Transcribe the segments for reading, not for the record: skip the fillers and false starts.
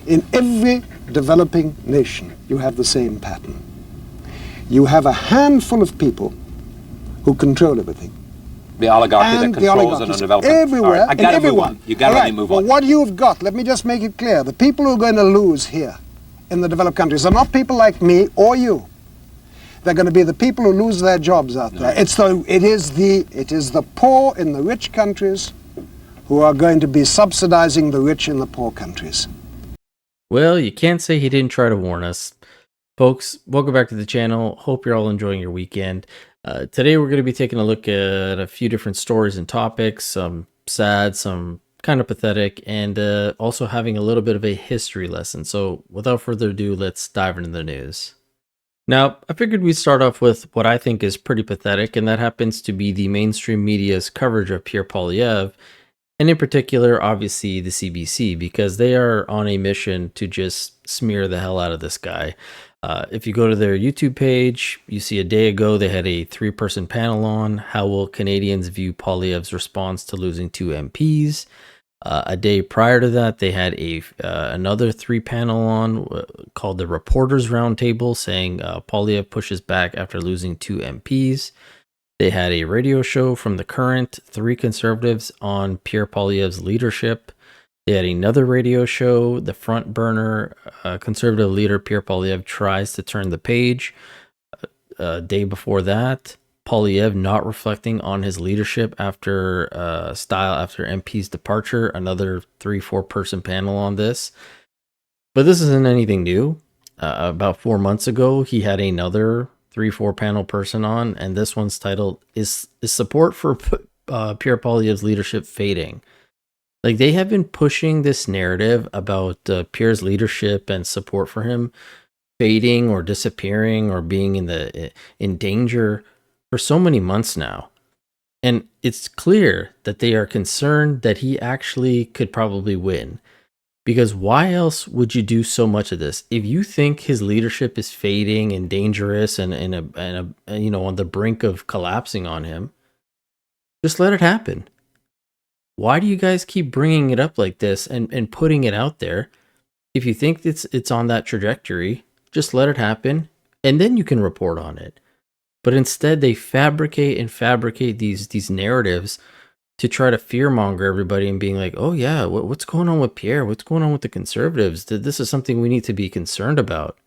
In every developing nation, you have the same pattern. You have a handful of people who control everything. The oligarchy that controls an undeveloped everywhere, I gotta move on. You gotta really move on. Well, what you've got, let me just make it clear. The people who are going to lose here in the developed countries are not people like me or you. They're going to be the people who lose their jobs out there. It is the poor in the rich countries who are going to be subsidizing the rich in the poor countries. Well, you can't say he didn't try to warn us. Folks, welcome back to the channel. Hope you're all enjoying your weekend. Today we're going to be taking a look at a few different stories and topics, some sad, some kind of pathetic, and also having a little bit of a history lesson. So without further ado, let's dive into the news. Now, I figured we'd start off with what I think is pretty pathetic, and that happens to be the mainstream media's coverage of Pierre Poilievre, and in particular, obviously, the CBC, because they are on a mission to just smear the hell out of this guy. If you go to their YouTube page, you see a day ago they had a 3-person panel on how will Canadians view Poilievre's response to losing 2 MPs. A day prior to that, they had another 3-panel on called the Reporters Roundtable, saying Poilievre pushes back after losing 2 MPs. They had a radio show from the current 3 Conservatives on Pierre Poilievre's leadership. They had another radio show, the front burner Conservative leader Pierre Poilievre tries to turn the page. A day before that, Poilievre not reflecting on his leadership after MP's departure. Another 3-4 person panel on this. But this isn't anything new. About 4 months ago, he had another 3-4 panel person on, and this one's titled, Is Support for Pierre Poilievre's Leadership Fading? Like, they have been pushing this narrative about Pierre's leadership and support for him fading or disappearing or being in danger for so many months now. And it's clear that they are concerned that he actually could probably win. Because why else would you do so much of this? If you think his leadership is fading and dangerous and on the brink of collapsing on him, just let it happen. Why do you guys keep bringing it up like this and putting it out there? If you think it's on that trajectory, just let it happen, and then you can report on it. But instead, they fabricate these narratives to try to fearmonger everybody and being like, oh yeah, what's going on with Pierre? What's going on with the Conservatives? This is something we need to be concerned about.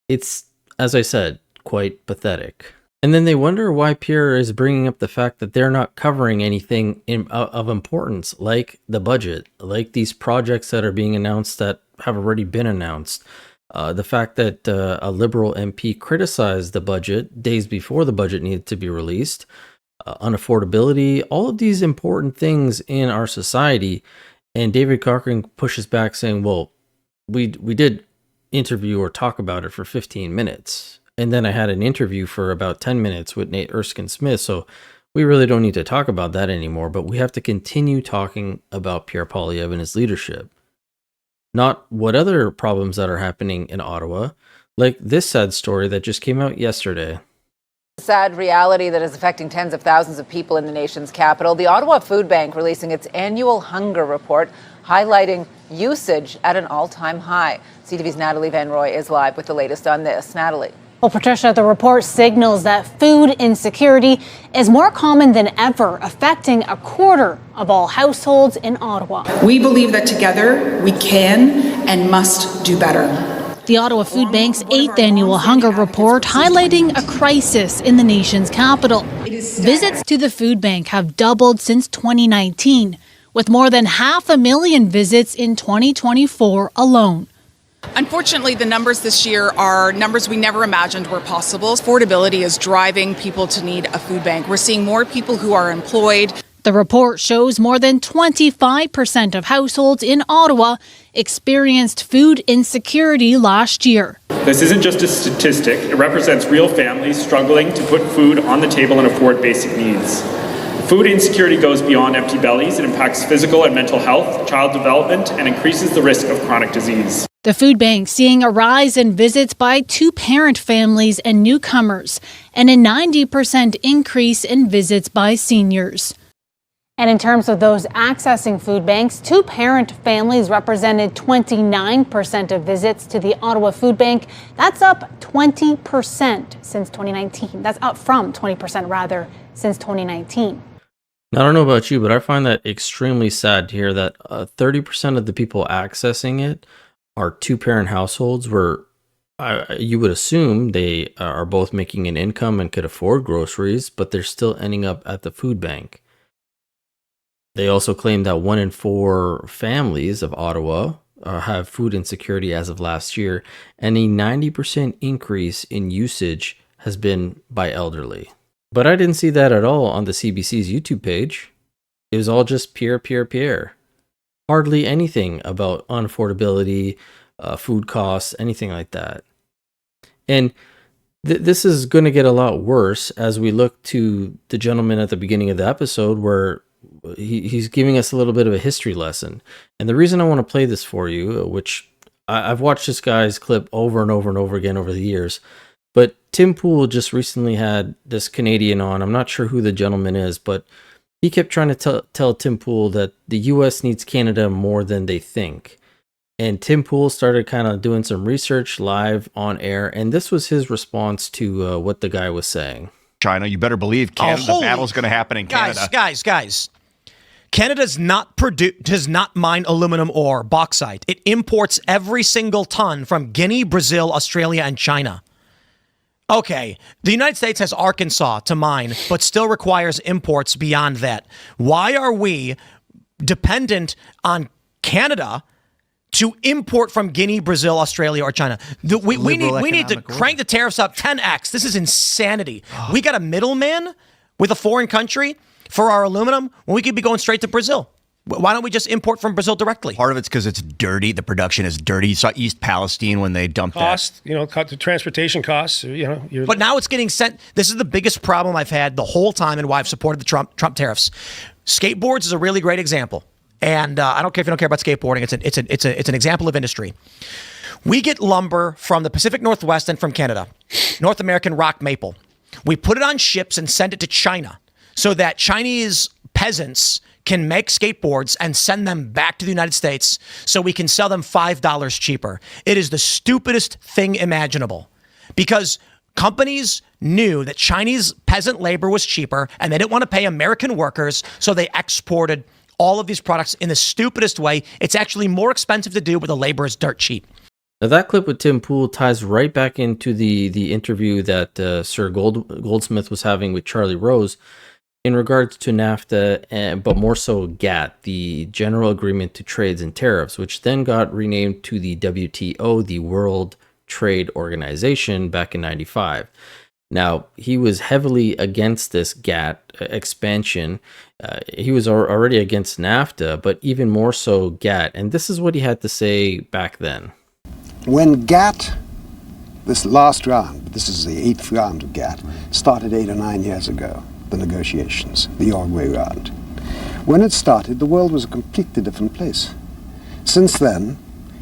It's, as I said, quite pathetic. And then they wonder why Pierre is bringing up the fact that they're not covering anything of importance, like the budget, like these projects that are being announced that have already been announced. The fact that a Liberal MP criticized the budget days before the budget needed to be released, unaffordability, all of these important things in our society. And David Cochrane pushes back saying, well, we did interview or talk about it for 15 minutes. And then I had an interview for about 10 minutes with Nate Erskine-Smith. So we really don't need to talk about that anymore, but we have to continue talking about Pierre Poilievre and his leadership. Not what other problems that are happening in Ottawa, like this sad story that just came out yesterday. Sad reality that is affecting tens of thousands of people in the nation's capital. The Ottawa Food Bank releasing its annual hunger report, highlighting usage at an all-time high. CTV's Natalie Van Roy is live with the latest on this. Natalie. Well, Patricia, the report signals that food insecurity is more common than ever, affecting a quarter of all households in Ottawa. We believe that together we can and must do better. The Ottawa Food Bank's 8th annual hunger report highlighting a crisis in the nation's capital. Visits to the food bank have doubled since 2019, with more than 500,000 visits in 2024 alone. Unfortunately, the numbers this year are numbers we never imagined were possible. Affordability is driving people to need a food bank. We're seeing more people who are employed. The report shows more than 25% of households in Ottawa experienced food insecurity last year. This isn't just a statistic. It represents real families struggling to put food on the table and afford basic needs. Food insecurity goes beyond empty bellies. It impacts physical and mental health, child development, and increases the risk of chronic disease. The food bank seeing a rise in visits by 2-parent families and newcomers, and a 90% increase in visits by seniors. And in terms of those accessing food banks, two-parent families represented 29% of visits to the Ottawa Food Bank. That's up 20% since 2019. That's up from 20% rather since 2019. Now, I don't know about you, but I find that extremely sad to hear that 30% of the people accessing it are two-parent households where you would assume they are both making an income and could afford groceries, but they're still ending up at the food bank. They also claim that 1 in 4 families of Ottawa have food insecurity as of last year, and a 90% increase in usage has been by elderly. But I didn't see that at all on the CBC's YouTube page. It was all just peer. Hardly anything about unaffordability, food costs, anything like that. And this is going to get a lot worse as we look to the gentleman at the beginning of the episode where he's giving us a little bit of a history lesson. And the reason I want to play this for you, which I've watched this guy's clip over and over again over the years, but Tim Pool just recently had this Canadian on. I'm not sure who the gentleman is, but he kept trying to tell Tim Pool that the U.S. needs Canada more than they think. And Tim Pool started kind of doing some research live on air, and this was his response to what the guy was saying. China, you better believe Canada. The battle's going to happen in Canada. Guys. Canada does not mine aluminum ore, bauxite. It imports every single ton from Guinea, Brazil, Australia, and China. Okay, the United States has Arkansas to mine, but still requires imports beyond that. Why are we dependent on Canada to import from Guinea, Brazil, Australia, or China? We need to crank the tariffs up 10x. This is insanity. We got a middleman with a foreign country for our aluminum when we could be going straight to Brazil. Why don't we just import from Brazil directly? Part of it's because it's dirty. The production is dirty. You saw East Palestine when they dumped cut the transportation costs. But now it's getting sent. This is the biggest problem I've had the whole time, and why I've supported the Trump tariffs. Skateboards is a really great example, and I don't care if you don't care about skateboarding. It's an example of industry. We get lumber from the Pacific Northwest and from Canada, North American rock maple. We put it on ships and send it to China so that Chinese peasants can make skateboards and send them back to the United States so we can sell them $5 cheaper. It is the stupidest thing imaginable because companies knew that Chinese peasant labor was cheaper and they didn't want to pay American workers, so they exported all of these products in the stupidest way. It's actually more expensive to do, but the labor is dirt cheap. Now that clip with Tim Pool ties right back into the interview that Sir Goldsmith was having with Charlie Rose in regards to NAFTA, but more so GATT, the General Agreement to Trades and Tariffs, which then got renamed to the WTO, the World Trade Organization, back in '95. Now, he was heavily against this GATT expansion. He was already against NAFTA, but even more so GATT. And this is what he had to say back then. When GATT, this last round, this is the 8th round of GATT, started 8 or 9 years ago, the negotiations, the Uruguay round. When it started, the world was a completely different place. Since then,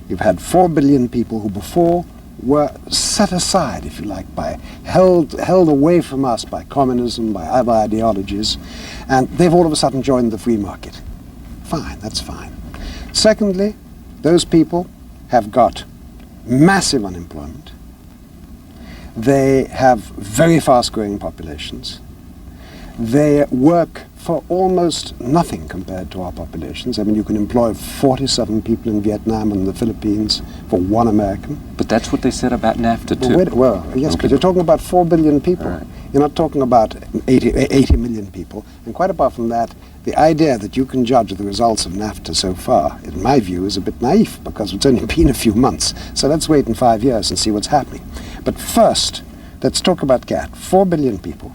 you've had 4 billion people who before were set aside, if you like, by held away from us by communism, by other ideologies, and they've all of a sudden joined the free market. Fine, that's fine. Secondly, those people have got massive unemployment. They have very fast-growing populations. They work for almost nothing compared to our populations. I mean, you can employ 47 people in Vietnam and the Philippines for 1 American. But that's what they said about NAFTA, too. Well, yes, but you're talking about 4 billion people. Right. You're not talking about 80 million people. And quite apart from that, the idea that you can judge the results of NAFTA so far, in my view, is a bit naive because it's only been a few months. So let's wait in 5 years and see what's happening. But first, let's talk about GATT. 4 billion people.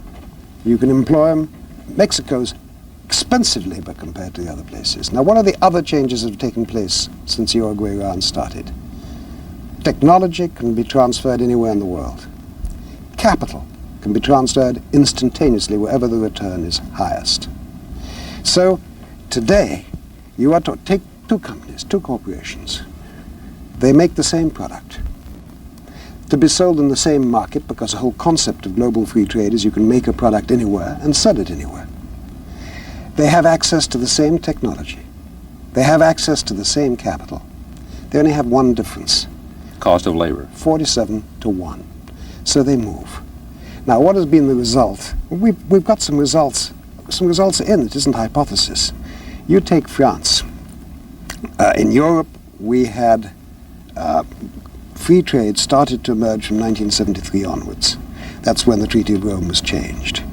You can employ them. Mexico's expensive labor compared to the other places. Now, what are the other changes that have taken place since the Uruguay round started? Technology can be transferred anywhere in the world. Capital can be transferred instantaneously wherever the return is highest. So today, you are to take 2 companies, 2 corporations. They make the same product to be sold in the same market, because the whole concept of global free trade is you can make a product anywhere and sell it anywhere. They have access to the same technology. They have access to the same capital. They only have one difference. Cost of labor. 47 to 1. So they move. Now, what has been the result? We've got some results. Some results in it isn't hypothesis. You take France. In Europe, we had free trade started to emerge from 1973 onwards. That's when the Treaty of Rome was changed.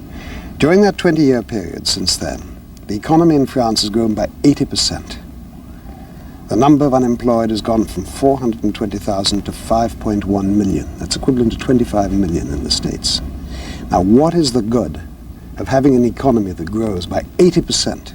During that 20-year period since then, the economy in France has grown by 80%. The number of unemployed has gone from 420,000 to 5.1 million. That's equivalent to 25 million in the States. Now, what is the good of having an economy that grows by 80%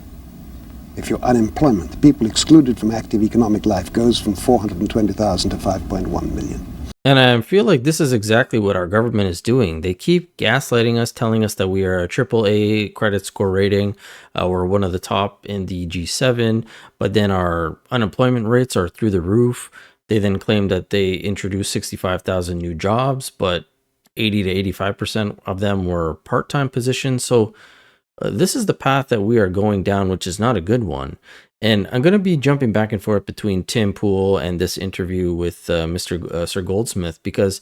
if your unemployment, the people excluded from active economic life, goes from 420,000 to 5.1 million? And I feel like this is exactly what our government is doing. They keep gaslighting us, telling us that we are a AAA credit score rating. We're one of the top in the G7, but then our unemployment rates are through the roof. They then claim that they introduced 65,000 new jobs, but 80 to 85% of them were part-time positions. So this is the path that we are going down, which is not a good one. And I'm going to be jumping back and forth between Tim Pool and this interview with Sir Goldsmith, because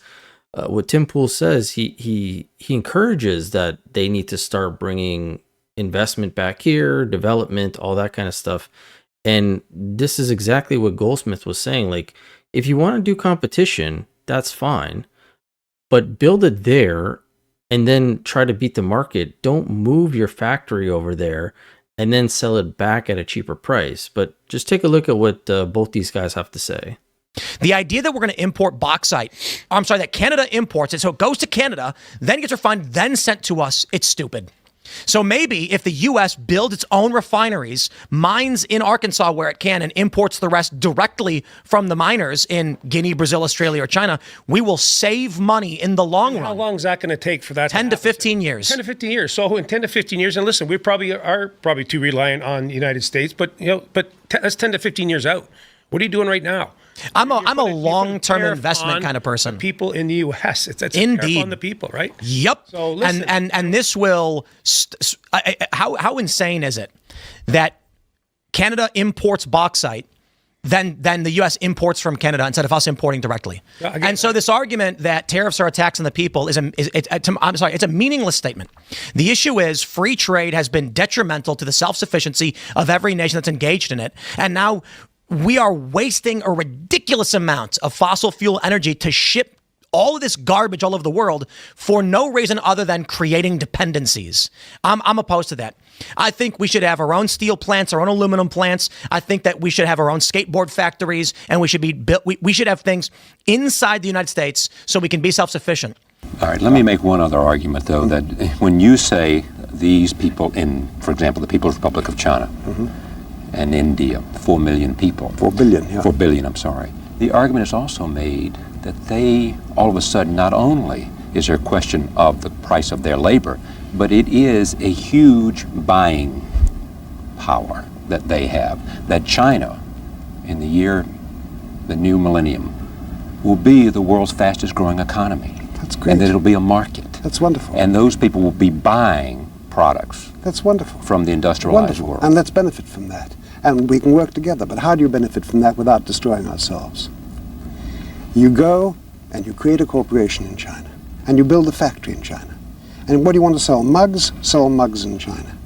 what Tim Pool says, he encourages that they need to start bringing investment back here, development, all that kind of stuff. And this is exactly what Goldsmith was saying. Like, if you want to do competition, that's fine, but build it there and then try to beat the market. Don't move your factory over there and then sell it back at a cheaper price. But just take a look at what both these guys have to say. The idea that we're going to import bauxite, that Canada imports it, so it goes to Canada, then gets refined, then sent to us, it's stupid. So maybe if the U.S. builds its own refineries, mines in Arkansas where it can, and imports the rest directly from the miners in Guinea, Brazil, Australia, or China, we will save money in the long run. How long is that going to take for that 10 to 15 years. 10 to 15 years. So in 10 to 15 years, and listen, we probably are too reliant on the United States, but that's 10 to 15 years out. What are you doing right now? I'm a long-term investment kind of person. People in the U.S. It's Indeed. on the people, right? Yep. So listen. And this will. How insane is it that Canada imports bauxite, then the U.S. imports from Canada instead of us importing directly? And so this argument that tariffs are a tax on the people it's a meaningless statement. The issue is free trade has been detrimental to the self-sufficiency of every nation that's engaged in it, and now we are wasting a ridiculous amount of fossil fuel energy to ship all of this garbage all over the world for no reason other than creating dependencies. I'm opposed to that. I think we should have our own steel plants, our own aluminum plants. I think that we should have our own skateboard factories, and we should have things inside the United States so we can be self-sufficient. All right, let me make one other argument, though, that when you say these people for example, the People's Republic of China, and India, 4 million people. 4 billion, yeah. 4 billion, I'm sorry. The argument is also made that they, all of a sudden, not only is there a question of the price of their labor, but it is a huge buying power that they have. That China, in the new millennium, will be the world's fastest growing economy. That's great. And that it'll be a market. That's wonderful. And those people will be buying products. That's wonderful. From the industrialized world. And let's benefit from that. And we can work together. But how do you benefit from that without destroying ourselves? You go and you create a corporation in China. And you build a factory in China. And what do you want to sell? Mugs? Sell mugs in China.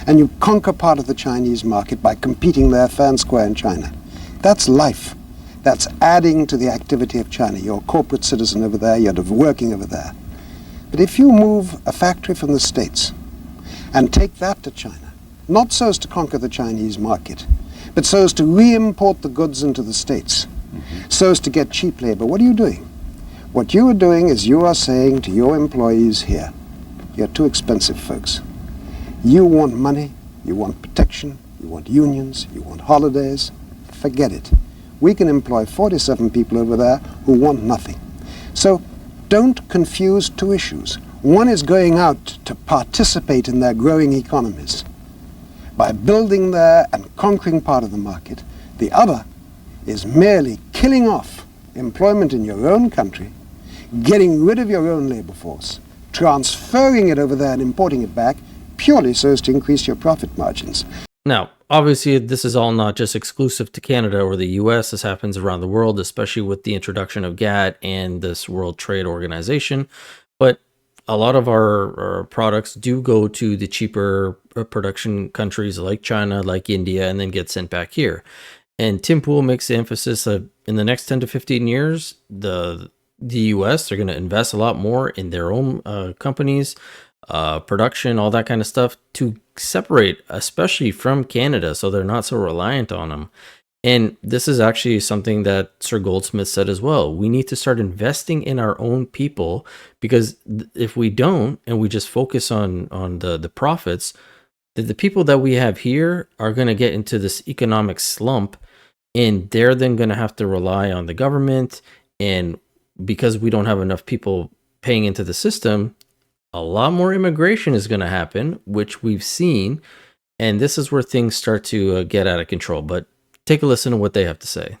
And you conquer part of the Chinese market by competing there fair and square in China. That's life. That's adding to the activity of China. You're a corporate citizen over there. You're working over there. But if you move a factory from the States and take that to China, not so as to conquer the Chinese market, but so as to re-import the goods into the States, so as to get cheap labor, what are you doing? What you are doing is you are saying to your employees here, you're too expensive, folks. You want money, you want protection, you want unions, you want holidays. Forget it. We can employ 47 people over there who want nothing. So don't confuse two issues. One is going out to participate in their growing economies by building there and conquering part of the market. The other is merely killing off employment in your own country, getting rid of your own labor force, transferring it over there and importing it back, purely so as to increase your profit margins. Now, obviously, this is all not just exclusive to Canada or the US. This happens around the world, especially with the introduction of GATT and this World Trade Organization. But a lot of our products do go to the cheaper production countries like China, like India, and then get sent back here. And Tim Pool makes the emphasis that in the next 10 to 15 years, the US, they're going to invest a lot more in their own companies, production, all that kind of stuff to separate, especially from Canada, so they're not so reliant on them. And this is actually something that Sir Goldsmith said as well. We need to start investing in our own people, because if we don't and we just focus on the profits, the people that we have here are going to get into this economic slump, and they're then going to have to rely on the government. And because we don't have enough people paying into the system, a lot more immigration is going to happen, which we've seen. And this is where things start to get out of control. But take a listen to what they have to say.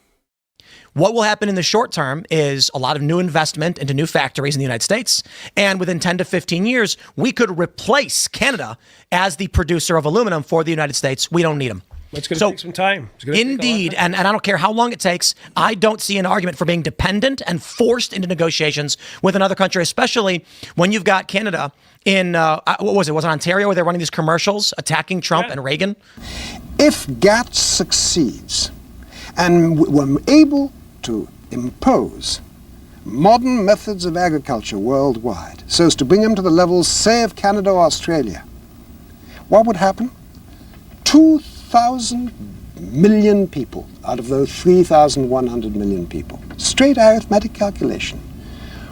What will happen in the short term is a lot of new investment into new factories in the United States. And within 10 to 15 years, we could replace Canada as the producer of aluminum for the United States. We don't need them. It's going to take some time. Indeed. And I don't care how long it takes. I don't see an argument for being dependent and forced into negotiations with another country, especially when you've got Canada in, what was it? Was it Ontario where they're running these commercials attacking Trump and Reagan? If GATT succeeds and we're able to impose modern methods of agriculture worldwide so as to bring them to the levels, say, of Canada or Australia, what would happen? 2,000 million people out of those 3,100 million people, straight arithmetic calculation,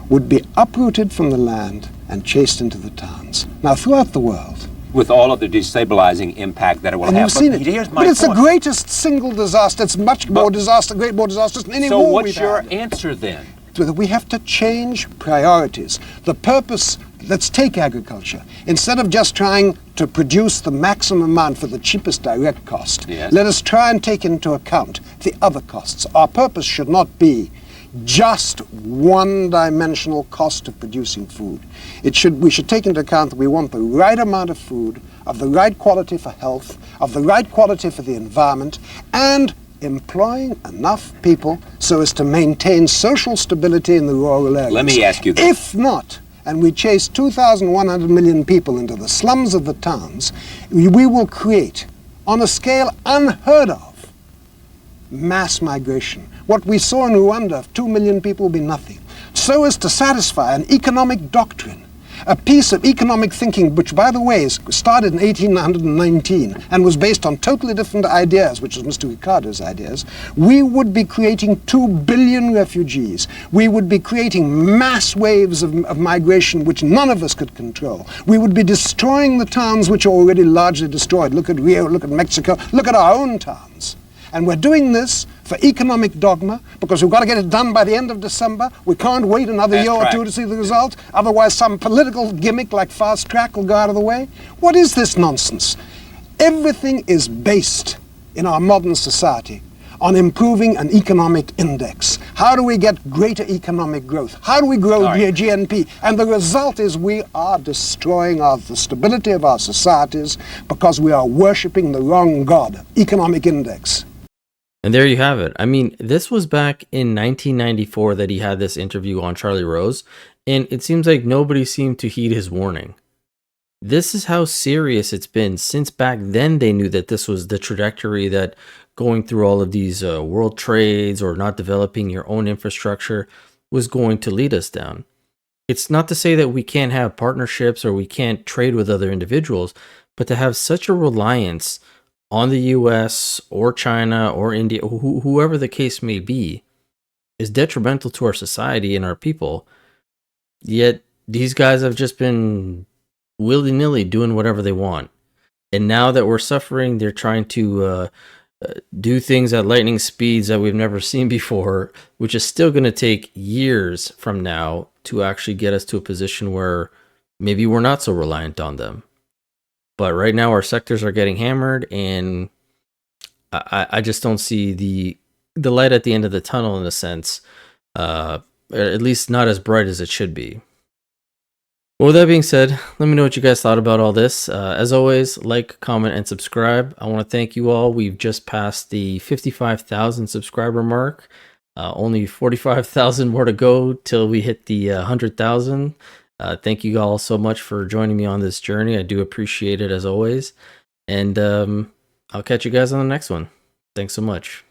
would be uprooted from the land and chased into the towns. Now, throughout the world, with all of the destabilizing impact that it will and have. you've seen it. Here's my but it's point. the greatest single disaster. It's much more disaster, great more disastrous than any So war what's we've your had. answer then? We have to change priorities. The purpose, let's take agriculture. Instead of just trying to produce the maximum amount for the cheapest direct cost, Yes. let us try and take into account the other costs. Our purpose should not be just one-dimensional cost of producing food. We should take into account that we want the right amount of food, of the right quality for health, of the right quality for the environment, and employing enough people so as to maintain social stability in the rural areas. Let me ask you this. If not, and we chase 2,100 million people into the slums of the towns, we will create, on a scale unheard of, mass migration. What we saw in Rwanda of 2 million people will be nothing. So as to satisfy an economic doctrine, a piece of economic thinking which, by the way, started in 1819 and was based on totally different ideas, which was Mr. Ricardo's ideas, we would be creating 2 billion refugees. We would be creating mass waves of migration which none of us could control. We would be destroying the towns which are already largely destroyed. Look at Rio, look at Mexico, look at our own towns. And we're doing this for economic dogma because we've got to get it done by the end of December. We can't wait another year or two to see the result. Otherwise, some political gimmick like fast track will go out of the way. What is this nonsense? Everything is based in our modern society on improving an economic index. How do we get greater economic growth? How do we grow GNP? And the result is we are destroying the stability of our societies because we are worshipping the wrong god, economic index. And there you have it. I mean, this was back in 1994 that he had this interview on Charlie Rose, and it seems like nobody seemed to heed his warning. This is how serious it's been since back then. They knew that this was the trajectory that going through all of these world trades or not developing your own infrastructure was going to lead us down. It's not to say that we can't have partnerships or we can't trade with other individuals, but to have such a reliance on the US or China or India, whoever the case may be, is detrimental to our society and our people. Yet these guys have just been willy-nilly doing whatever they want. And now that we're suffering, they're trying to do things at lightning speeds that we've never seen before, which is still going to take years from now to actually get us to a position where maybe we're not so reliant on them. But right now our sectors are getting hammered, and I just don't see the light at the end of the tunnel in a sense, at least not as bright as it should be. Well, with that being said, let me know what you guys thought about all this. As always, like, comment, and subscribe. I want to thank you all. We've just passed the 55,000 subscriber mark. Only 45,000 more to go till we hit the 100,000. Thank you all so much for joining me on this journey. I do appreciate it as always. And I'll catch you guys on the next one. Thanks so much.